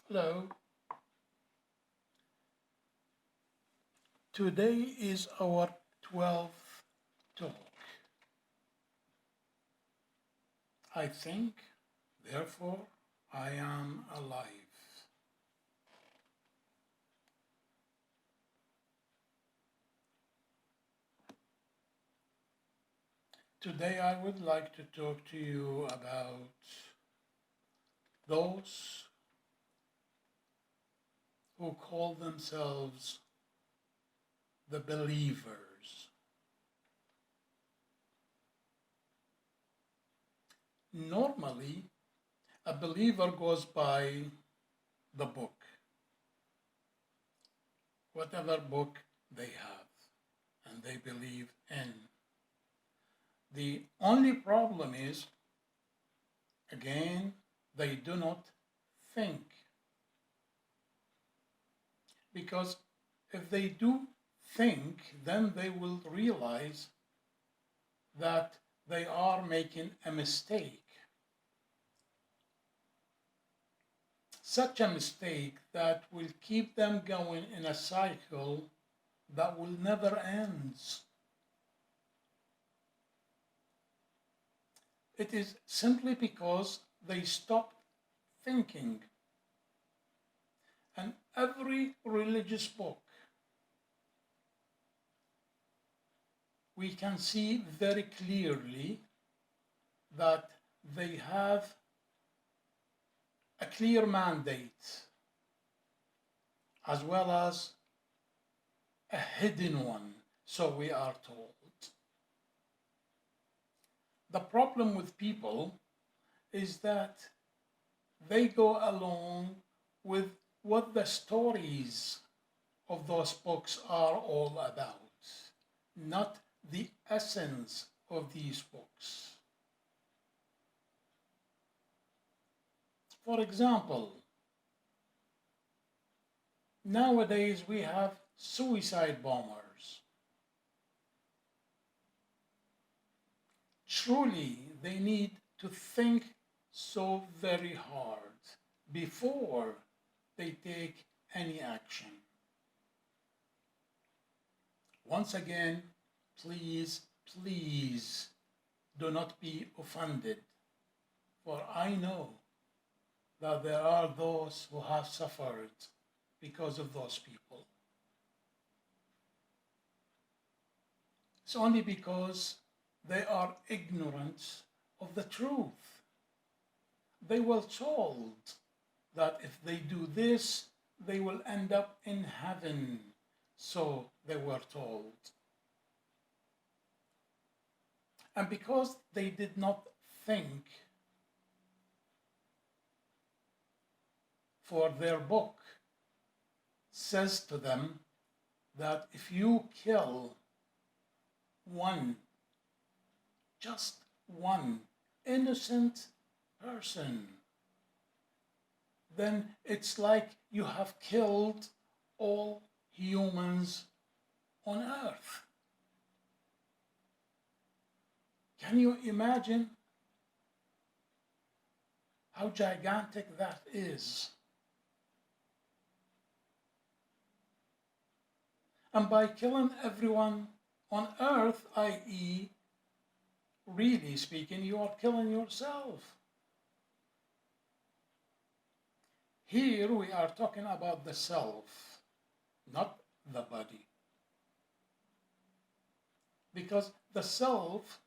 Hello. Today is our 12th talk. I think, therefore, I am alive. Today I would like to talk to you about those who call themselves the believers. Normally, a believer goes by the book, whatever book they have and they believe in. The only problem is, again, they do not think. Because if they do think, then they will realize that they are making a mistake. Such a mistake that will keep them going in a cycle that will never end. It is simply because they stopped thinking. And every religious book, we can see very clearly that they have a clear mandate as well as a hidden one, so we are told. The problem with people is that they go along with what the stories of those books are all about, not the essence of these books. For example, nowadays we have suicide bombers. Truly, they need to think so very hard before they take any action. Once again, please, please do not be offended, for I know that there are those who have suffered because of those people. It's only because they are ignorant of the truth. They were told that if they do this, they will end up in heaven. So they were told. And because they did not think, for their book says to them that if you kill one, just one innocent person, then it's like you have killed all humans on earth. Can you imagine how gigantic that is? And by killing everyone on earth, i.e., really speaking, you are killing yourself. Here we are talking about the self, not the body. Because the self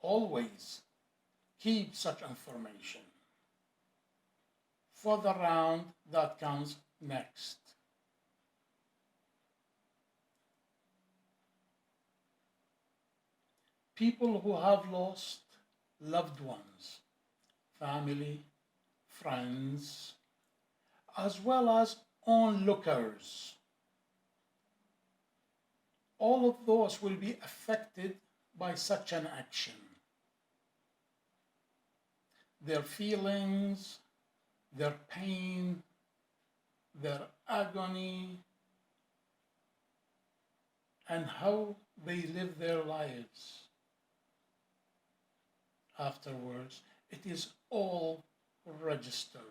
always keeps such information for the round that comes next. People who have lost loved ones, family, friends, as well as onlookers. All of those will be affected by such an action. Their feelings, their pain, their agony, and how they live their lives afterwards, it is all registered.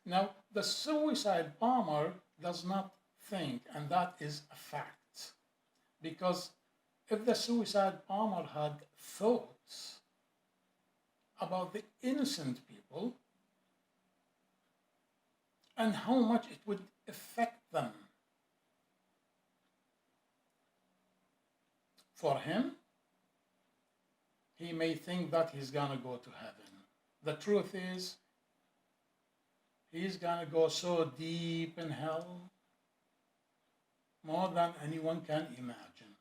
Now, the suicide bomber does not think, and that is a fact. Because if the suicide bomber had thoughts about the innocent people and how much it would affect them, for him, he may think that he's gonna go to heaven. The truth is, he's gonna go so deep in hell, more than anyone can imagine.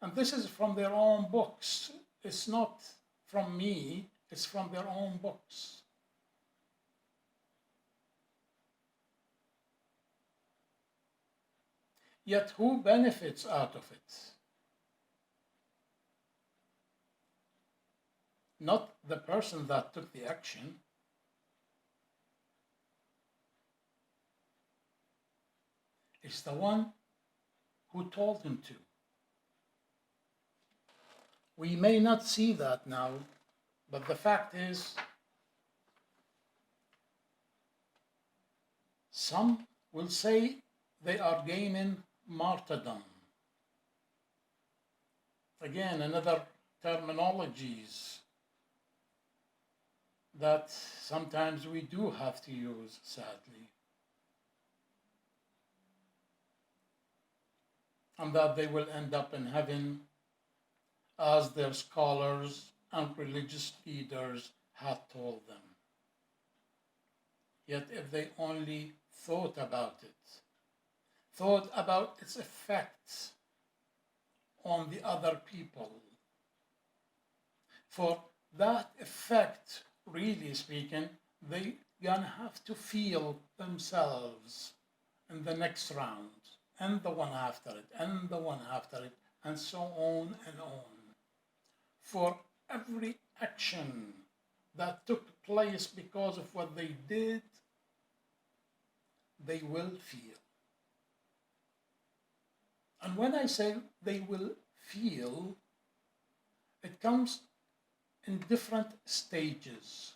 And this is from their own books. It's not from me, it's from their own books. Yet who benefits out of it? Not the person that took the action. It's the one who told him to. We may not see that now, but the fact is, some will say they are gaining martyrdom. Again, another terminologies that sometimes we do have to use, sadly. And that they will end up in heaven as their scholars and religious leaders had told them. Yet if they only thought about it, thought about its effects on the other people, for that effect, really speaking, they gonna have to feel themselves in the next round, and the one after it, and the one after it, and so on and on. For every action that took place because of what they did, they will feel. And when I say they will feel, it comes in different stages.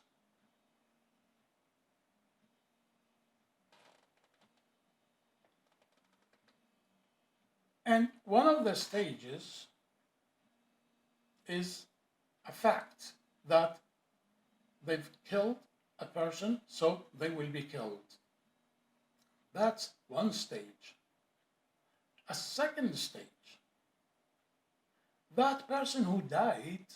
And one of the stages is a fact that they've killed a person, so they will be killed. That's one stage. A second stage, that person who died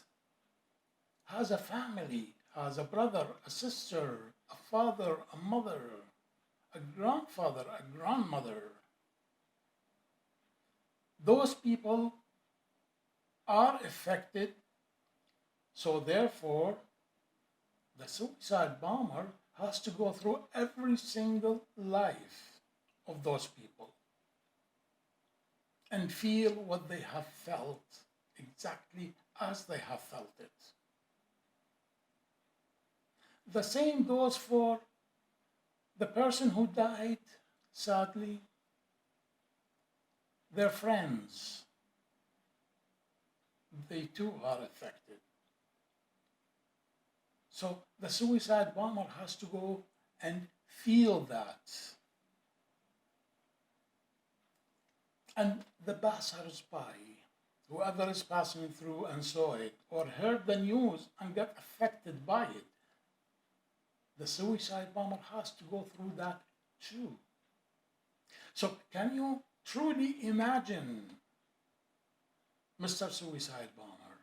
has a family, has a brother, a sister, a father, a mother, a grandfather, a grandmother. Those people are affected, so therefore the suicide bomber has to go through every single life of those people and feel what they have felt exactly as they have felt it. The same goes for the person who died, sadly, their friends. They too are affected. So the suicide bomber has to go and feel that. And the passers-by, whoever is passing through and saw it, or heard the news and got affected by it, the suicide bomber has to go through that too. So can you truly imagine, Mr. Suicide Bomber,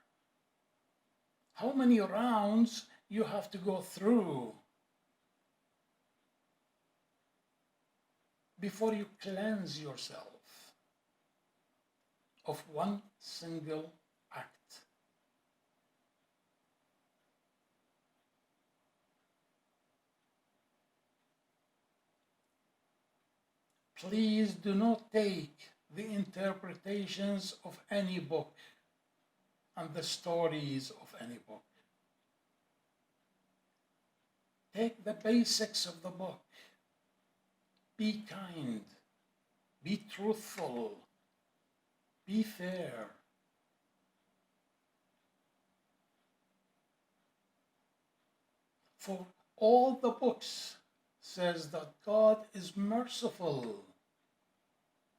how many rounds you have to go through before you cleanse yourself of one single act? Please do not take the interpretations of any book and the stories of any book. Take the basics of the book. Be kind, be truthful, be fair. For all the books says that God is merciful.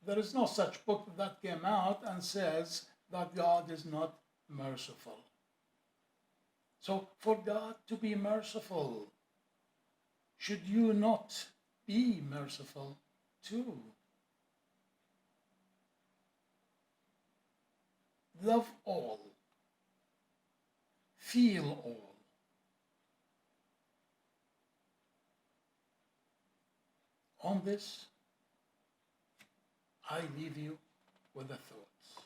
There is no such book that came out and says that God is not merciful. So for God to be merciful, should you not be merciful too? Love all, feel all. On this, I leave you with a thought.